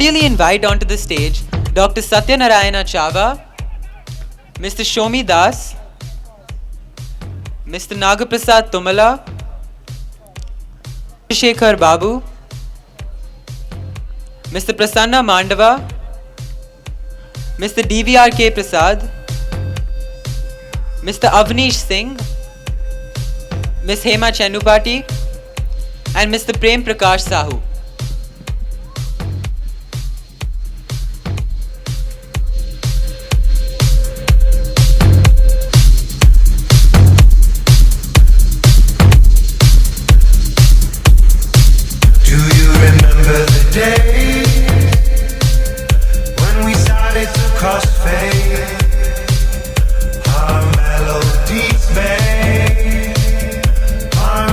cordially invite onto the stage Dr. Satyanarayana Chava, Mr. Shomi Das, Mr. Nagaprasad Tumala, Shekhar Babu, Mr. Prasanna Mandava, Mr. DVRK Prasad, Mr. Avnish Singh, Ms. Hema Chenupati, and Mr. Prem Prakash Sahu. Do you remember the day when we started to cross fade? Our melodies made our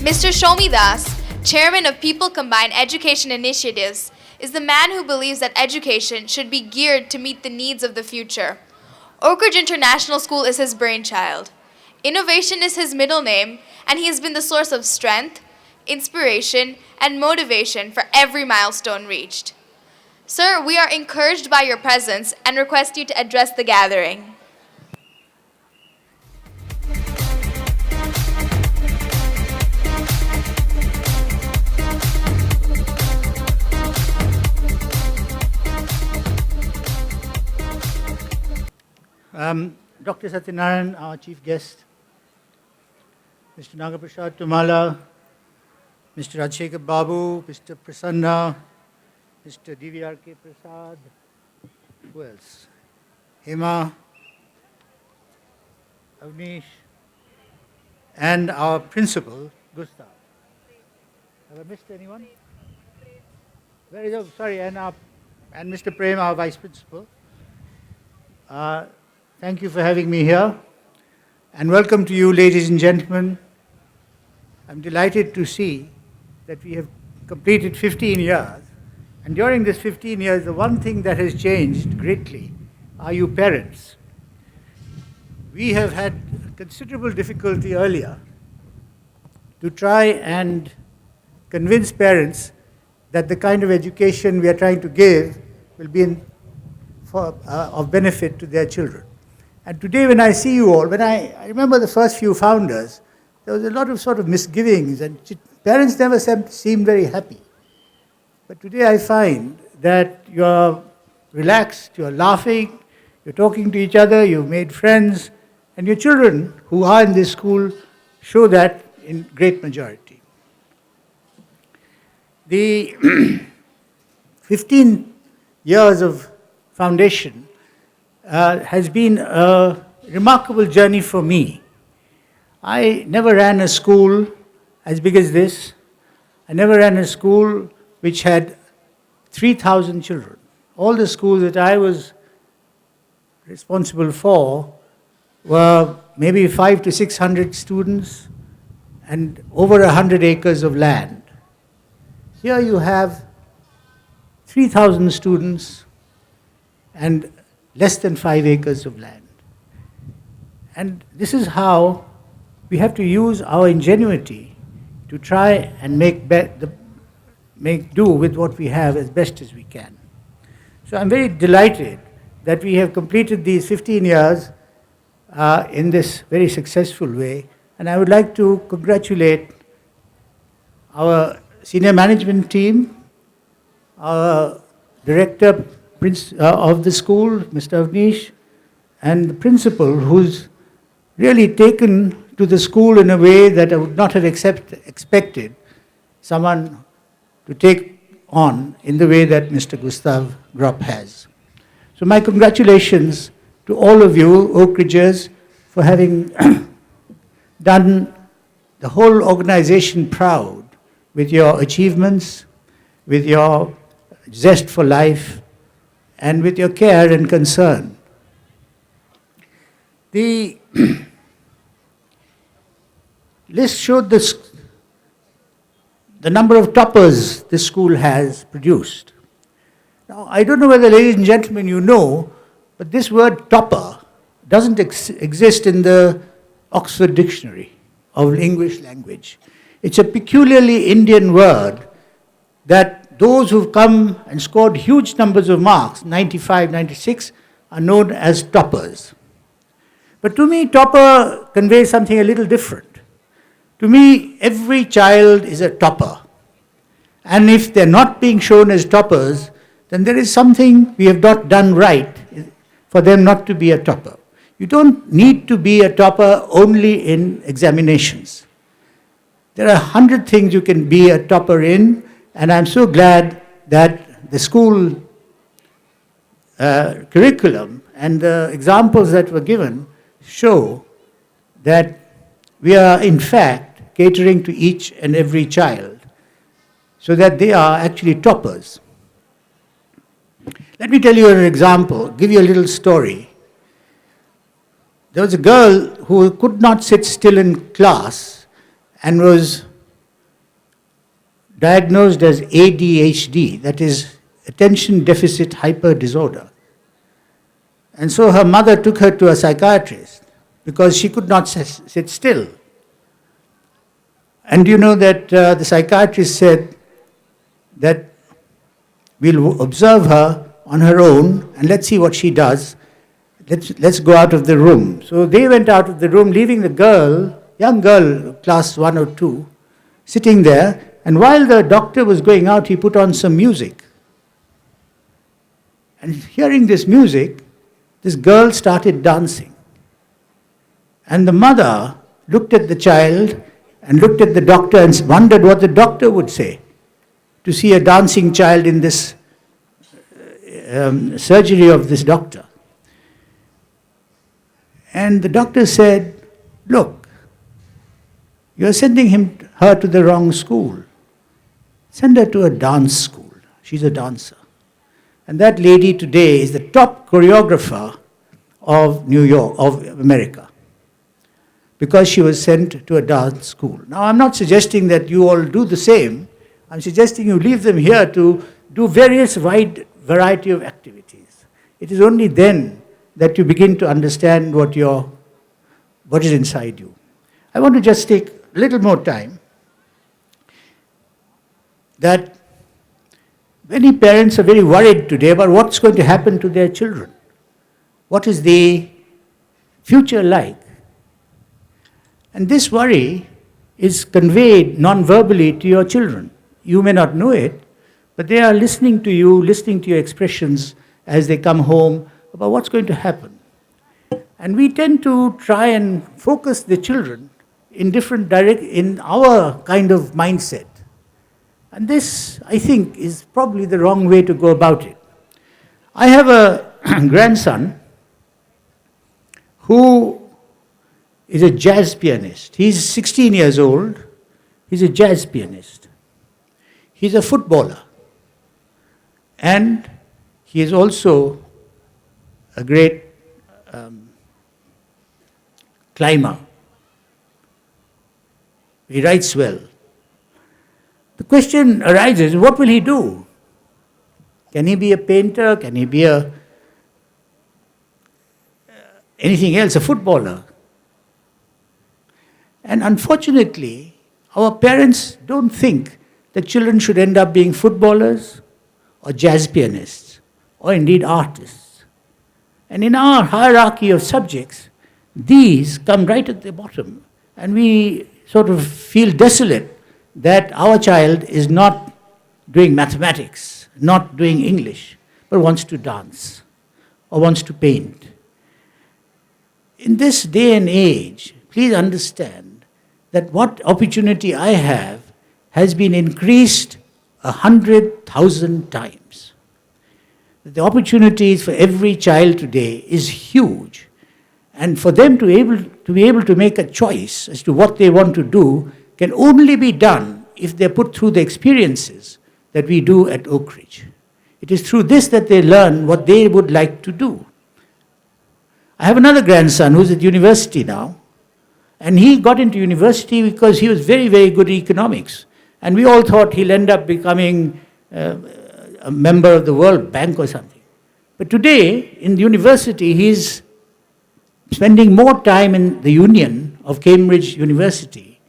Mr. Shomi Das, Chairman of People Combined Education Initiatives, is the man who believes that education should be geared to meet the needs of the future. Oakridge International School is his brainchild. Innovation is his middle name, and he has been the source of strength, inspiration, and motivation for every milestone reached. Sir, we are encouraged by your presence and request you to address the gathering. Dr. Satyanarayan, our chief guest, Mr. Nagaprasad Tumala, Mr. Rajshekhar Babu, Mr. Prasanna, Mr. DVRK Prasad, who else? Hema, Avnish, and our principal, Gustav. Have I missed anyone? Very good, sorry, and Mr. Prem, our vice principal. Thank you for having me here, and welcome to you, ladies and gentlemen. I'm delighted to see that we have completed 15 years, and during this 15 years, the one thing that has changed greatly are you parents. We have had considerable difficulty earlier to try and convince parents that the kind of education we are trying to give will be of benefit to their children. And today when I see you all, when I remember the first few founders, there was a lot of sort of misgivings and parents never seemed very happy. But today I find that you're relaxed, you're laughing, you're talking to each other, you've made friends, and your children who are in this school show that in great majority. The 15 years of foundation has been a remarkable journey for me. I never ran a school as big as this. I never ran a school which had 3,000 children. All the schools that I was responsible for were maybe 500 to 600 students and over 100 acres of land. Here you have 3,000 students and less than 5 acres of land. And this is how we have to use our ingenuity to try and make do with what we have as best as we can. So I'm very delighted that we have completed these 15 years in this very successful way. And I would like to congratulate our senior management team, our director of the school, Mr. Avnish, and the principal, who's really taken to the school in a way that I would not have expected someone to take on in the way that Mr. Gustav Gropp has. So my congratulations to all of you, Oakridgers, for having done the whole organization proud with your achievements, with your zest for life, and with your care and concern. The list showed the number of toppers this school has produced. Now, I don't know whether, ladies and gentlemen, you know, but this word topper doesn't exist in the Oxford Dictionary of English language. It's a peculiarly Indian word that those who've come and scored huge numbers of marks, 95, 96, are known as toppers. But to me, topper conveys something a little different. To me, every child is a topper. And if they're not being shown as toppers, then there is something we have not done right for them not to be a topper. You don't need to be a topper only in examinations. There are 100 things you can be a topper in, and I'm so glad that the school curriculum and the examples that were given show that we are in fact catering to each and every child so that they are actually toppers. Let me tell you an example, give you a little story. There was a girl who could not sit still in class and was diagnosed as ADHD, that is attention deficit hyper disorder. And so her mother took her to a psychiatrist because she could not sit still. And you know that the psychiatrist said that we'll observe her on her own and let's see what she does. Let's go out of the room. So they went out of the room, leaving the girl, young girl, class 1 or 2, sitting there. And while the doctor was going out, he put on some music. And hearing this music, this girl started dancing. And the mother looked at the child and looked at the doctor and wondered what the doctor would say to see a dancing child in this surgery of this doctor. And the doctor said, look, you're sending her to the wrong school. Send her to a dance school. She's a dancer. And that lady today is the top choreographer of New York, of America, because she was sent to a dance school. Now, I'm not suggesting that you all do the same. I'm suggesting you leave them here to do various wide variety of activities. It is only then that you begin to understand what is inside you. I want to just take a little more time that many parents are very worried today about what's going to happen to their children. What is the future like? And this worry is conveyed non-verbally to your children. You may not know it, but they are listening to you, listening to your expressions as they come home about what's going to happen. And we tend to try and focus the children in in our kind of mindset. And this, I think, is probably the wrong way to go about it. I have a grandson who is a jazz pianist. He's 16 years old. He's a jazz pianist. He's a footballer. And he is also a great climber. He writes well. The question arises, what will he do? Can he be a painter? Can he be anything else, a footballer? And unfortunately, our parents don't think that children should end up being footballers or jazz pianists or indeed artists. And in our hierarchy of subjects, these come right at the bottom. And we sort of feel desolate that our child is not doing mathematics, not doing English, but wants to dance or wants to paint. In this day and age, please understand that what opportunity I have has been increased 100,000 times. The opportunities for every child today is huge. And for them to be able to make a choice as to what they want to do can only be done if they're put through the experiences that we do at Oakridge. It is through this that they learn what they would like to do. I have another grandson who's at university now, and he got into university because he was very, very good at economics. And we all thought he'll end up becoming a member of the World Bank or something. But today, in the university, he's spending more time in the Union of Cambridge University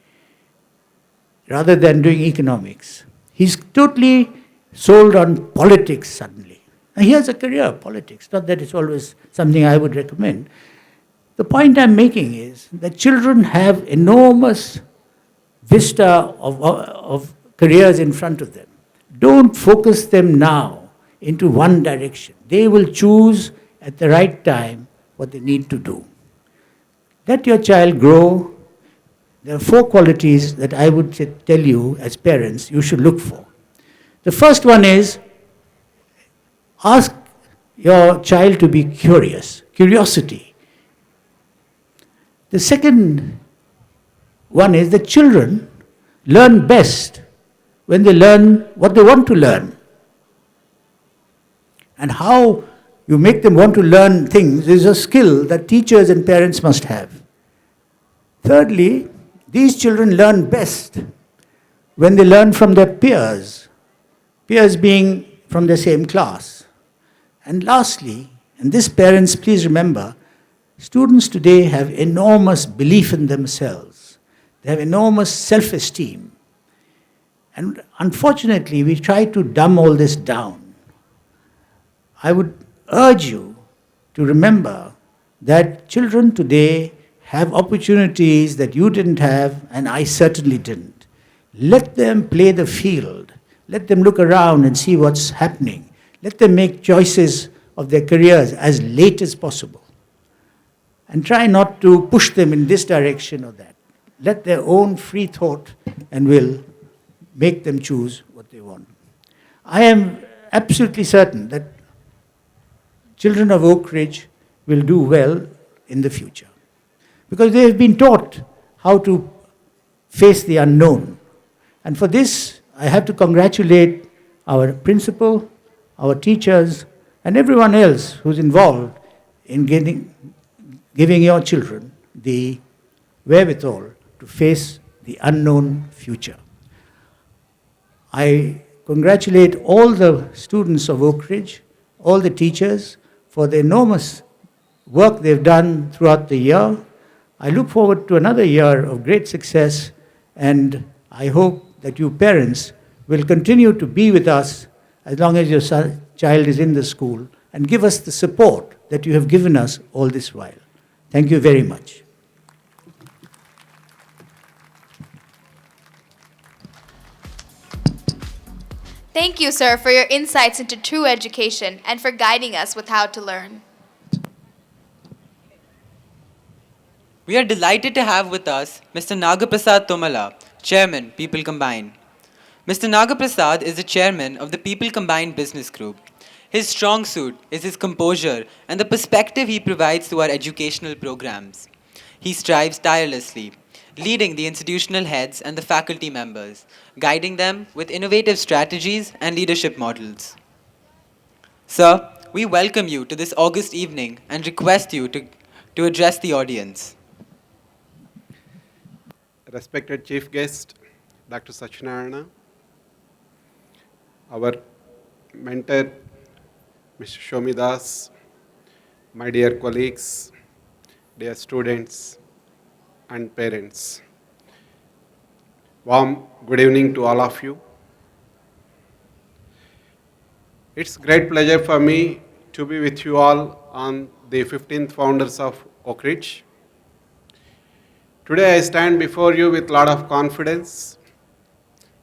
rather than doing economics. He's totally sold on politics suddenly. And he has a career in politics, not that it's always something I would recommend. The point I'm making is that children have enormous vista of careers in front of them. Don't focus them now into one direction. They will choose at the right time what they need to do. Let your child grow. There are 4 qualities that I would tell you as parents you should look for. The first one is ask your child to be curious, curiosity. The second one is that children learn best when they learn what they want to learn. And how you make them want to learn things is a skill that teachers and parents must have. Thirdly, these children learn best when they learn from their peers, peers being from the same class. And lastly, and this parents please remember, students today have enormous belief in themselves. They have enormous self-esteem. And unfortunately, we try to dumb all this down. I would urge you to remember that children today have opportunities that you didn't have and I certainly didn't. Let them play the field. Let them look around and see what's happening. Let them make choices of their careers as late as possible. And try not to push them in this direction or that. Let their own free thought and will make them choose what they want. I am absolutely certain that children of Oakridge will do well in the future, because they have been taught how to face the unknown. And for this, I have to congratulate our principal, our teachers, and everyone else who's involved in giving your children the wherewithal to face the unknown future. I congratulate all the students of Oakridge, all the teachers, for the enormous work they've done throughout the year. I look forward to another year of great success, and I hope that you parents will continue to be with us as long as your child is in the school and give us the support that you have given us all this while. Thank you very much. Thank you, sir, for your insights into true education and for guiding us with how to learn. We are delighted to have with us Mr. Nagaprasad Tomala, Chairman, People Combined. Mr. Nagaprasad is the chairman of the People Combined Business Group. His strong suit is his composure and the perspective he provides to our educational programs. He strives tirelessly, leading the institutional heads and the faculty members, guiding them with innovative strategies and leadership models. Sir, we welcome you to this August evening and request you to address the audience. Respected Chief Guest, Dr. Sachinarayana, our mentor, Mr. Shomidas, my dear colleagues, dear students and parents. Warm good evening to all of you. It's great pleasure for me to be with you all on the 15th Founders of Oakridge. Today I stand before you with a lot of confidence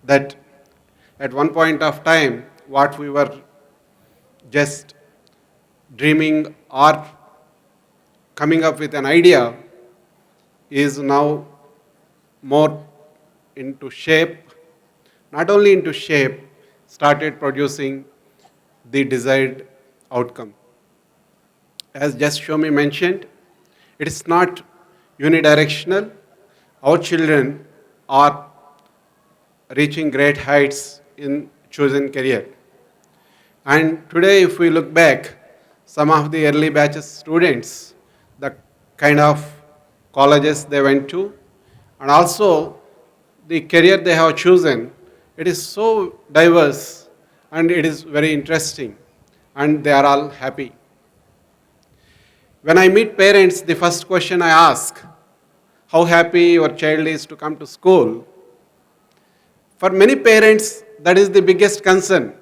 that at one point of time, what we were just dreaming or coming up with an idea is now more into shape, not only into shape, started producing the desired outcome. As just Shomi mentioned, it is not unidirectional. Our children are reaching great heights in chosen career. And today, if we look back, some of the early batches students, the kind of colleges they went to, and also the career they have chosen, it is so diverse and it is very interesting, and they are all happy. When I meet parents, the first question I ask, how happy your child is to come to school? For many parents, that is the biggest concern.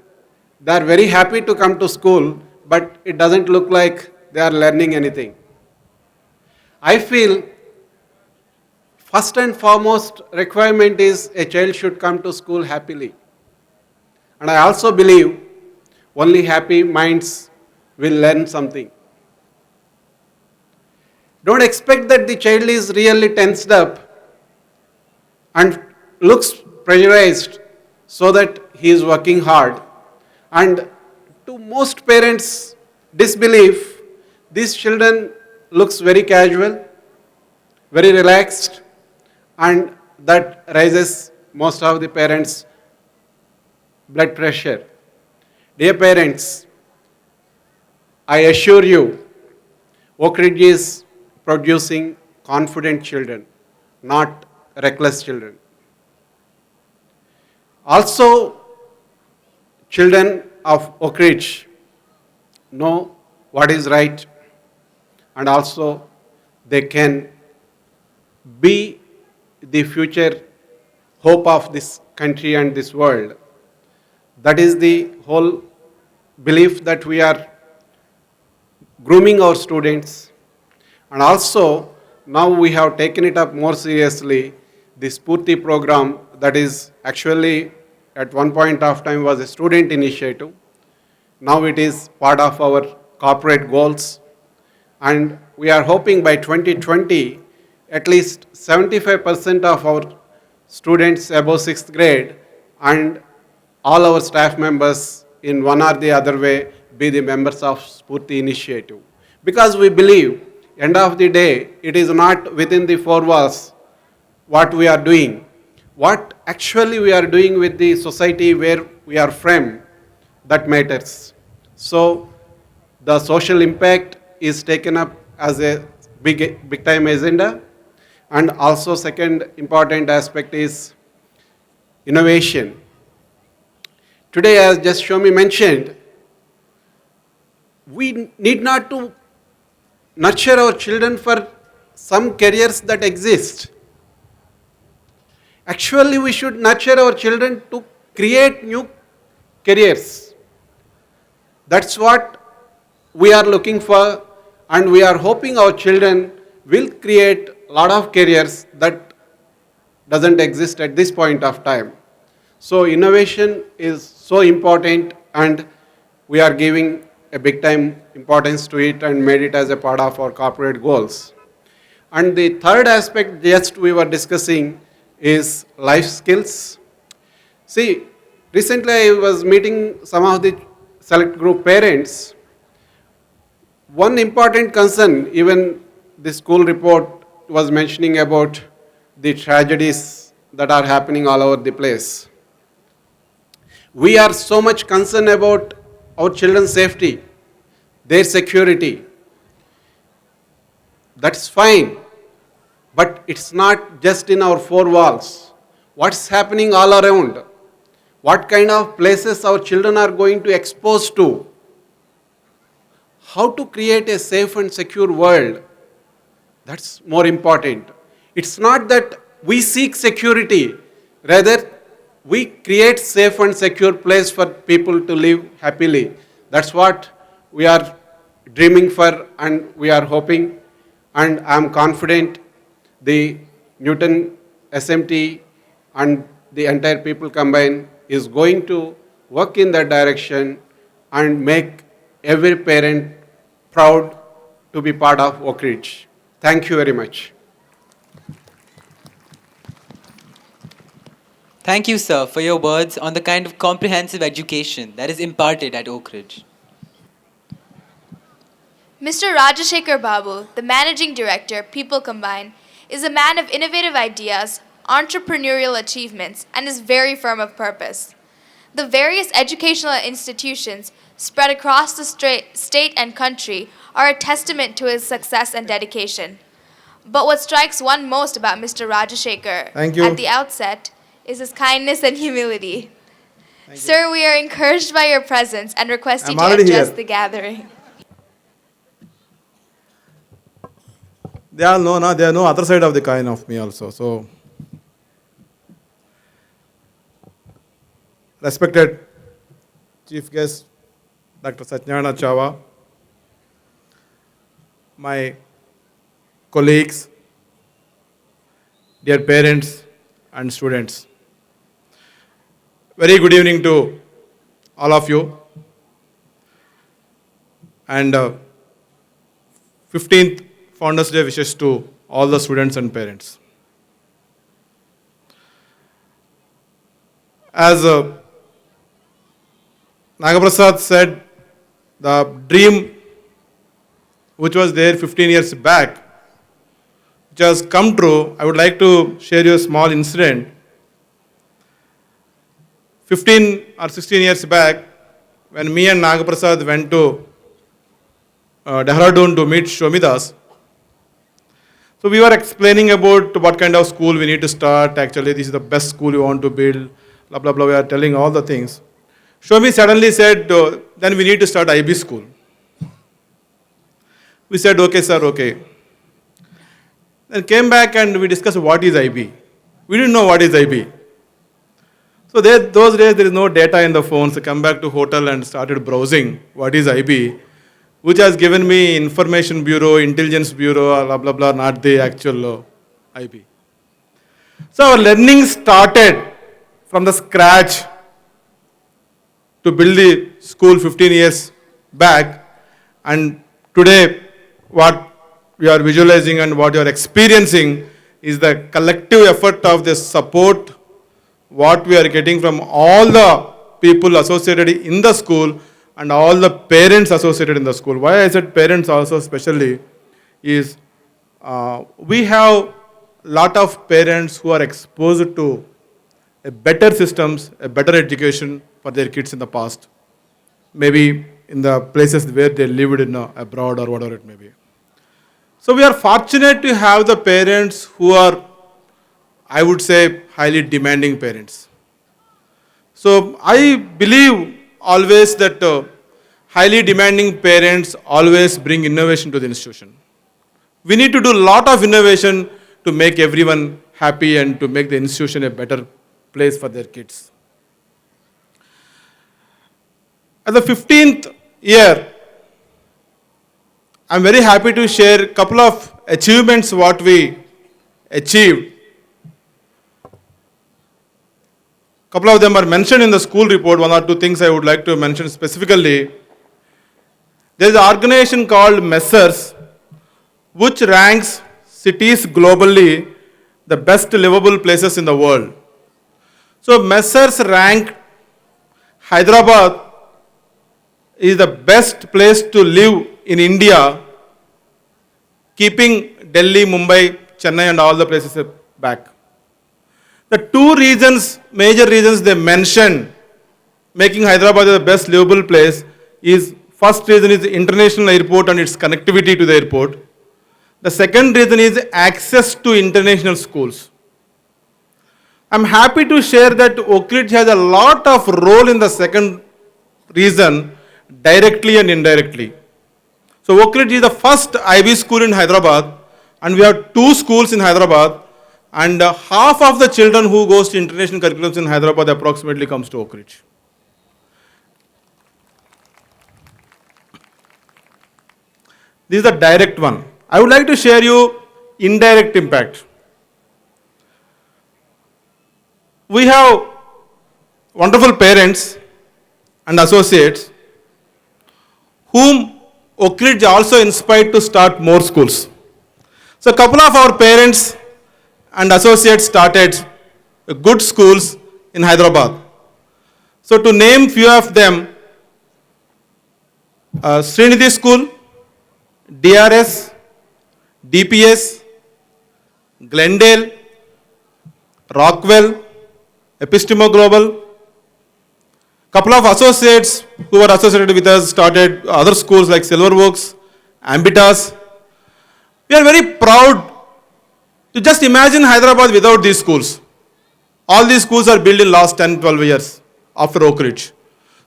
They are very happy to come to school, but it doesn't look like they are learning anything. I feel first and foremost requirement is a child should come to school happily. And I also believe only happy minds will learn something. Don't expect that the child is really tensed up and looks pressurized so that he is working hard. And to most parents' disbelief, these children looks very casual, very relaxed, and that raises most of the parents' blood pressure. Dear parents, I assure you, Oakridge is producing confident children, not reckless children. Also, children of Oakridge know what is right, and also they can be the future hope of this country and this world. That is the whole belief that we are grooming our students. And also, now we have taken it up more seriously, the Spurti program that is actually at one point of time was a student initiative. Now it is part of our corporate goals. And we are hoping by 2020, at least 75% of our students above 6th grade and all our staff members in one or the other way be the members of Spurti initiative. Because we believe, end of the day, it is not within the four walls what we are doing. What actually we are doing with the society where we are from, that matters. So the social impact is taken up as a big time agenda. And also second important aspect is innovation. Today, as just Shomi mentioned, we need not to nurture our children for some careers that exist. Actually, we should nurture our children to create new careers. That's what we are looking for, and we are hoping our children will create a lot of careers that doesn't exist at this point of time. So innovation is so important, and we are giving a big time importance to it and made it as a part of our corporate goals. And the third aspect just we were discussing is life skills. See, recently I was meeting some of the select group parents. One important concern, even the school report was mentioning about the tragedies that are happening all over the place. We are so much concerned about our children's safety, their security. That's fine, but it's not just in our four walls. What's happening all around? What kind of places our children are going to expose to? How to create a safe and secure world? That's more important. It's not that we seek security, rather we create safe and secure place for people to live happily. That's what we are dreaming for, and we are hoping, and I am confident the Newton SMT and the entire people combined is going to work in that direction and make every parent proud to be part of Oakridge. Thank you very much. Thank you, sir, for your words on the kind of comprehensive education that is imparted at Oakridge. Mr. Rajashekhar Babu, the Managing Director, People Combine, is a man of innovative ideas, entrepreneurial achievements, and is very firm of purpose. The various educational institutions spread across the state and country are a testament to his success and dedication. But what strikes one most about Mr. Rajashekhar at the outset is his kindness and humility. Sir, we are encouraged by your presence and request you to address the gathering. They all know, na, they know other side of the coin of me also. So, respected Chief Guest, Dr. Satyana Chava, my colleagues, dear parents and students. Very good evening to all of you. And 15th Founders Day wishes to all the students and parents. As Nagaprasad said, the dream which was there 15 years back, which has come true, I would like to share you a small incident. 15 or 16 years back, when me and Nagaprasad went to Dehradun to meet Shomidas, so we were explaining about what kind of school we need to start. Actually, this is the best school we want to build, blah, blah, blah. We are telling all the things. Shomi suddenly said, then we need to start IB school. We said, okay, sir, okay. Then came back and we discussed what is IB. We didn't know what is IB. So those days there is no data in the phone. So come back to hotel and started browsing what is IB, which has given me Information Bureau, Intelligence Bureau, blah, blah, blah, not the actual IB. So our learning started from the scratch to build the school 15 years back, and today what we are visualizing and what you are experiencing is the collective effort of the support what we are getting from all the people associated in the school and all the parents associated in the school. Why I said parents also especially is we have lot of parents who are exposed to a better systems, a better education for their kids in the past. Maybe in the places where they lived in abroad or whatever it may be. So we are fortunate to have the parents who are, I would say, highly demanding parents. So I believe always that highly demanding parents always bring innovation to the institution. We need to do a lot of innovation to make everyone happy and to make the institution a better place for their kids. At the 15th year, I'm very happy to share a couple of achievements what we achieved. Couple of them are mentioned in the school report. One or two things I would like to mention specifically. There is an organization called Messrs, which ranks cities globally the best livable places in the world. So Messrs ranked Hyderabad is the best place to live in India, keeping Delhi, Mumbai, Chennai and all the places back. The two reasons, major reasons they mention making Hyderabad the best livable place is, first reason is the international airport and its connectivity to the airport. The second reason is access to international schools. I'm happy to share that Oakridge has a lot of role in the second reason, directly and indirectly. So Oakridge is the first IB school in Hyderabad, and we have two schools in Hyderabad, and half of the children who goes to international curriculums in Hyderabad approximately comes to Oakridge. This is the direct one. I would like to share you indirect impact. We have wonderful parents and associates whom Oakridge also inspired to start more schools. So a couple of our parents and associates started good schools in Hyderabad. So to name few of them, Srinidhi School, DRS, DPS, Glendale, Rockwell, Epistemo Global. Couple of associates who were associated with us started other schools like Silverworks, Ambitas. We are very proud to just imagine Hyderabad without these schools. All these schools are built in last 10, 12 years after Oakridge.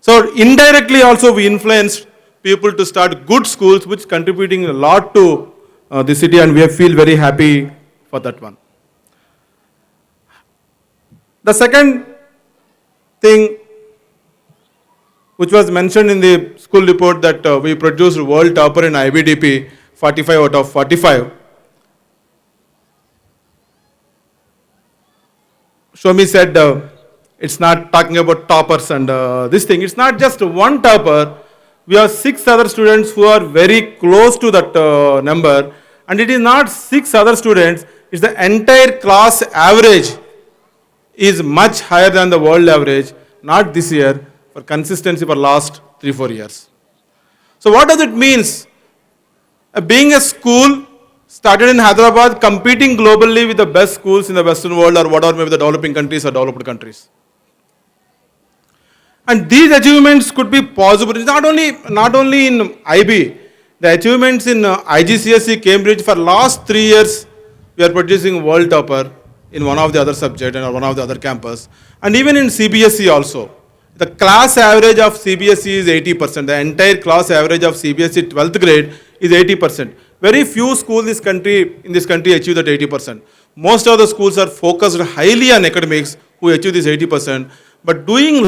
So indirectly also we influenced people to start good schools, which contributing a lot to the city, and we feel very happy for that one. The second thing which was mentioned in the school report that we produced world topper in IBDP, 45 out of 45. Shomi said it's not talking about toppers and this thing. It's not just one topper. We have 6 other students who are very close to that number. And it is not 6 other students, it's the entire class average is much higher than the world average, not this year, for consistency for last 3-4 years. So what does it mean? Being a school started in Hyderabad, competing globally with the best schools in the Western world or whatever, maybe the developing countries or developed countries. And these achievements could be possible. It's not only in IB. The achievements in IGCSE Cambridge for last 3 years, we are producing world topper in one of the other subject and one of the other campus. And even in CBSE also. The class average of CBSE is 80%. The entire class average of CBSE 12th grade is 80%. Very few schools in this country achieve that 80%. Most of the schools are focused highly on academics who achieve this 80%. But doing